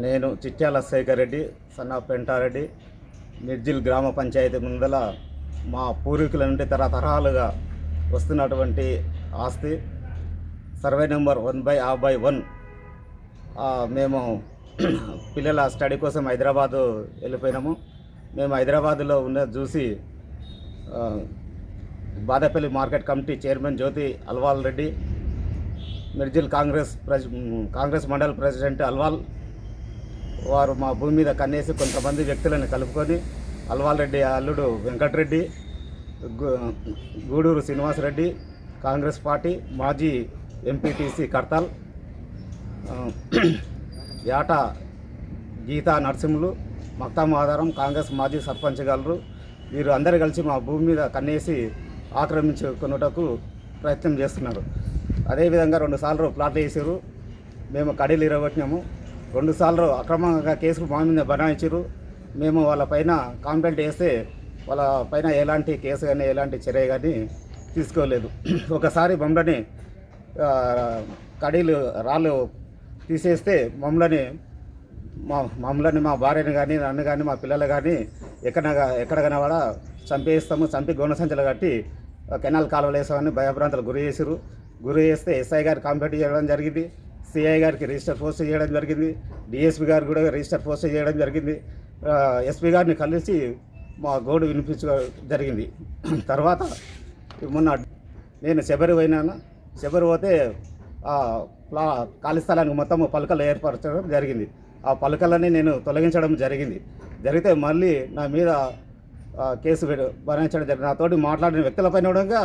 నేను చిట్యాల శేఖర్ రెడ్డి సన్నా పెంటారెడ్డి నిర్జిల్ గ్రామ పంచాయతీ ముందల మా పూర్వీకుల నుండి తరతరాలుగా వస్తున్నటువంటి ఆస్తి సర్వే నెంబర్ 1/1. మేము పిల్లల స్టడీ కోసం హైదరాబాదు వెళ్ళిపోయినాము. మేము హైదరాబాదులో ఉన్నది చూసి బాదపల్లి మార్కెట్ కమిటీ చైర్మన్ జ్యోతి అల్వాల్ రెడ్డి, నిర్జిల్ కాంగ్రెస్ మండల ప్రెసిడెంట్ అల్వాల్ వారు మా భూమి మీద కన్నేసి కొంతమంది వ్యక్తులను కలుపుకొని అల్వాల్ రెడ్డి అల్లుడు వెంకటరెడ్డి, గూడూరు శ్రీనివాసరెడ్డి, కాంగ్రెస్ పార్టీ మాజీ ఎంపీటీసీ కర్తాల్, యాట గీతా నరసింహులు, మక్తాం ఆధారం కాంగ్రెస్ మాజీ సర్పంచ్ గారు వీరు అందరూ కలిసి మా భూమి మీద కన్నేసి ఆక్రమించుకున్నటకు ప్రయత్నం చేస్తున్నారు. అదేవిధంగా 2 సార్లు ప్లాట్లు వేసారు. మేము కడీలు ఇరగొట్టినాము. 2 సార్లు అక్రమంగా కేసులు మా మీద బనాయించారు. మేము వాళ్ళ పైన కంప్లైంట్ వేస్తే వాళ్ళ పైన ఎలాంటి కేసు కానీ ఎలాంటి చర్య కానీ తీసుకోలేదు. ఒకసారి మమ్మల్ని కడీలు రాళ్ళు తీసేస్తే మమ్మల్ని మా భార్యని కానీ నన్ను కానీ మా పిల్లలు కానీ ఎక్కడ కనబడా చంపేస్తాము, చంపి గొండ సంచలు కట్టి కెనాల్ కాలువలు వేసామని భయభ్రాంతలు గురి చేస్తే ఎస్ఐ గారికి కంప్లైంట్ చేయడం జరిగింది. సిఐ గారికి రిజిస్టర్ పోస్ట్ చేయడం జరిగింది. డిఎస్పీ గారు కూడా రిజిస్టర్ పోస్ట్ చేయడం జరిగింది. ఎస్పీ గారిని కలిసి మా గోడు వినిపించడం జరిగింది. తర్వాత మొన్న నేను శబరి పోతే ఖాళీ స్థలానికి మొత్తం పలకలు ఏర్పరచడం జరిగింది. ఆ పలకలని నేను తొలగించడం జరిగితే మళ్ళీ నా మీద కేసు బనాయించడం జరిగింది. నాతోటి మాట్లాడిన వ్యక్తులపైన కూడా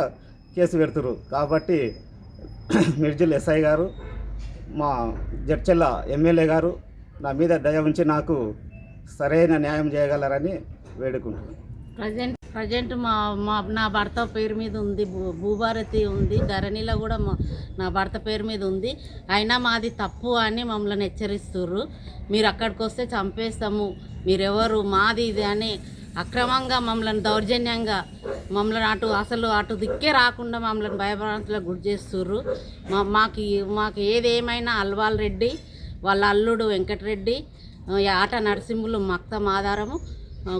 కేసు పెడుతురు. కాబట్టి నిర్జిల్ ఎస్ఐ గారు, మా జడ్చెల్ల ఎమ్మెల్యే గారు నా మీద దయ ఉంచి నాకు సరైన న్యాయం చేయగలరని వేడుకుంటున్నాను. ప్రజెంట్ నా భర్త పేరు మీద ఉంది, భూభారతి ఉంది, ధరణిలో కూడా నా భర్త పేరు మీద ఉంది. అయినా మాది తప్పు అని మమ్మల్ని హెచ్చరిస్తుర్రు. మీరు అక్కడికి వస్తే చంపేస్తాము, మీరెవరు, మాది ఇది అని అక్రమంగా మమ్మల్ని దౌర్జన్యంగా మమ్మల్ని అటు దిక్కే రాకుండా మమ్మల్ని భయభ్రాంతులకు గురి చేస్తుర్రు. మాకు ఏదేమైనా అల్వాల్ రెడ్డి, వాళ్ళ అల్లుడు వెంకటరెడ్డి, ఆట నరసింహులు మక్తం ఆధారము,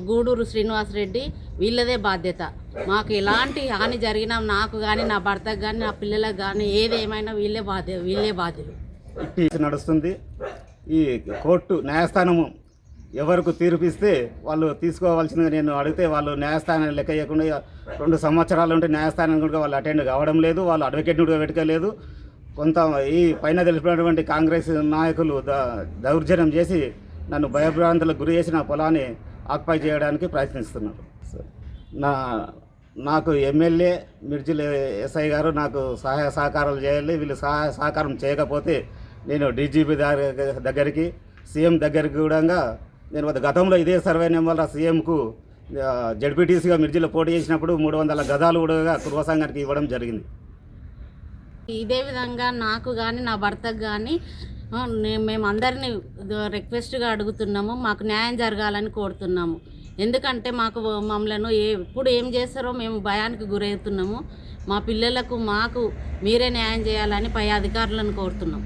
గూడూరు శ్రీనివాసరెడ్డి వీళ్ళదే బాధ్యత. మాకు ఎలాంటి హాని జరిగినా నాకు కానీ నా భర్తకు కానీ నా పిల్లలకు కానీ ఏదేమైనా వీళ్ళే బాధ్యులు. నడుస్తుంది ఈ కోర్టు న్యాయస్థానము ఎవరికి తీర్పిస్తే వాళ్ళు తీసుకోవాల్సిందిగా నేను అడిగితే వాళ్ళు న్యాయస్థానాన్ని లెక్క చేయకుండా 2 సంవత్సరాలు ఉంటే న్యాయస్థానం కూడా వాళ్ళు అటెండ్ కావడం లేదు. వాళ్ళు అడ్వకేట్ని కూడా పెట్టుకోలేదు. కొంత ఈ పైన తెలిపినటువంటి కాంగ్రెస్ నాయకులు దౌర్జన్యం చేసి నన్ను భయభ్రాంతులకు గురి చేసి నా పొలాన్ని ఆక్యుపై చేయడానికి ప్రయత్నిస్తున్నారు. నాకు ఎమ్మెల్యే నిర్జిల్ ఎస్ఐ గారు నాకు సహాయ సహకారాలు చేయాలి. వీళ్ళు సహాయ సహకారం చేయకపోతే నేను డీజీపీ దగ్గరికి, సీఎం దగ్గరికి కూడా నేను గతంలో ఇదే సర్వే నెంబర్ సీఎంకు జడ్పీటీసీగా మిర్జిలో పోటీ చేసినప్పుడు 300 గదాలు కూడా కుర్వ సంఘానికి ఇవ్వడం జరిగింది. ఇదే విధంగా నాకు కానీ నా భర్తకు కానీ మేము అందరినీ రిక్వెస్ట్గా అడుగుతున్నాము, మాకు న్యాయం జరగాలని కోరుతున్నాము. ఎందుకంటే మమ్మల్ని ఎప్పుడు ఏం చేస్తారో మేము భయానికి గురవుతున్నాము. మా పిల్లలకు మాకు మీరే న్యాయం చేయాలని పై అధికారులను కోరుతున్నాం.